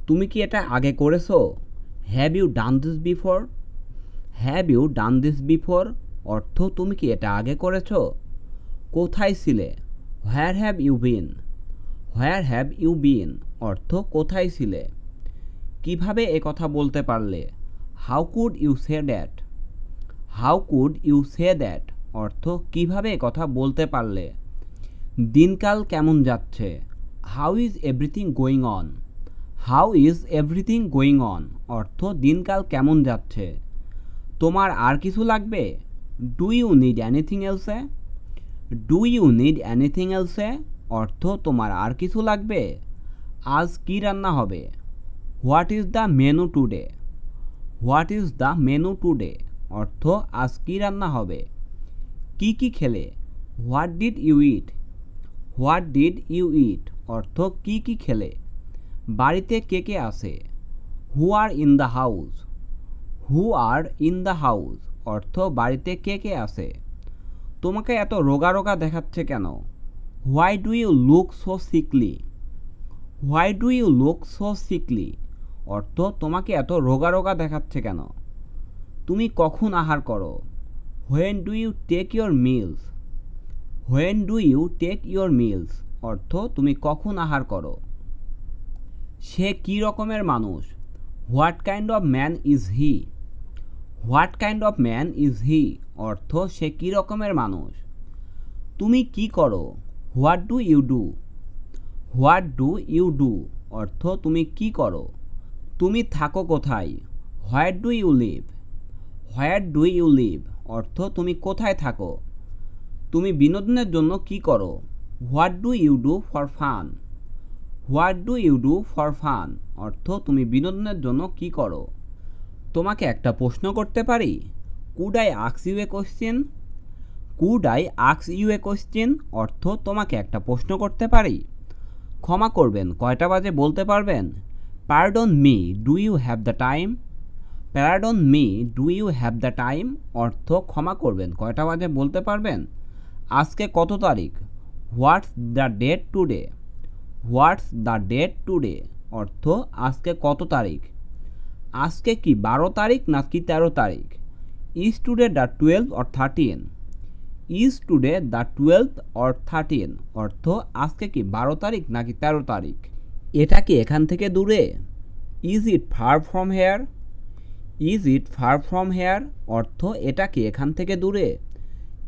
তুমি কি এটা আগে করেছো? Have you done this before? Have you done this before অর্থ তুমি কি এটা আগে করেছো? কোথায় ছিলে? Where have you been? Where have you been অর্থ কোথায় ছিলে? কিভাবে এ কথা বলতে পারলে? How could you say that? How could you say that অর্থ কিভাবে এ কথা বলতে পারলে? দিনকাল কেমন যাচ্ছে? How is everything going on? How is everything going on অর্থ দিনকাল কেমন যাচ্ছে? তোমার আর কিছু লাগবে? Do you need anything else? Do you need anything else অর্থ তোমার আর কিছু লাগবে? আজ কি রান্না হবে? What is the menu today? What is the menu today অর্থ আজ কি রান্না হবে? কি কি খেলে? What did you eat? What did you eat অর্থ কি কি খেলে? বাড়িতে কে কে আছে? Who are in the house? Who are in the house অর্থ বাড়িতে কে কে আছে? তোমাকে এত রোগা রোগা দেখাচ্ছে কেন? Why do you look so sickly? Why do you look so sickly অর্থ তোমাকে এত রোগা রোগা দেখাচ্ছে কেন? তুমি কখন আহার করো? When do you take your meals? When do you take your meals অর্থ তুমি কখন আহার করো? সে কী রকমের মানুষ? What kind of man is he? What kind of man is he অর্থ সে কী রকমের মানুষ? তুমি কি করো? What do you do? What do you do অর্থ তুমি কি করো? তুমি থাকো কোথায়? Where do you live? Where do you live অর্থ তুমি কোথায় থাকো? তুমি বিনোদনের জন্য কি করো? What do you do for fun? What do you do for fun অর্থ তুমি বিনোদনের জন্য কি করো? তোমাকে একটা প্রশ্ন করতে পারি? Could I ask you a question? Could I ask you a question অর্থ তোমাকে একটা প্রশ্ন করতে পারি? ক্ষমা করবেন কয়টা বাজে বলতে পারবেন? Pardon me do you have the time? Pardon me do you have the time অর্থ ক্ষমা করবেন কয়টা বাজে বলতে পারবেন? আজকে কত তারিখ? What's the date today? What's the date today অর্থ আজকে কত তারিখ? আজকে কি 12 তারিখ নাকি 13 তারিখ? Is today the 12 or 13? Is today the 12 or 13 অর্থ আজকে কি 12 তারিখ নাকি 13 তারিখ? এটা কি এখান থেকে দূরে? Is it far from here? Is it far from here অর্থ এটা কি এখান থেকে দূরে?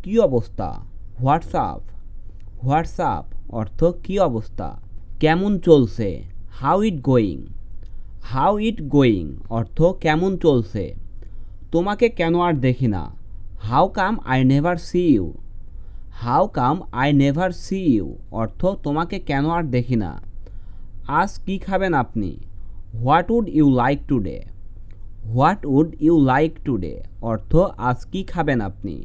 কী অবস্থা? হোয়াটসঅ্যাপ? হোয়াটসঅ্যাপ অর্থ কী অবস্থা? কেমন চলছে? How it going? How it going অর্থ কেমন চলছে? তোমাকে কেন আর দেখি না? How come I never see you? How come I never see you অর্থ তোমাকে কেন আর দেখি না? আজ কি খাবেন আপনি? What would you like today? What would you like today অর্থ আজ কি খাবেন আপনি?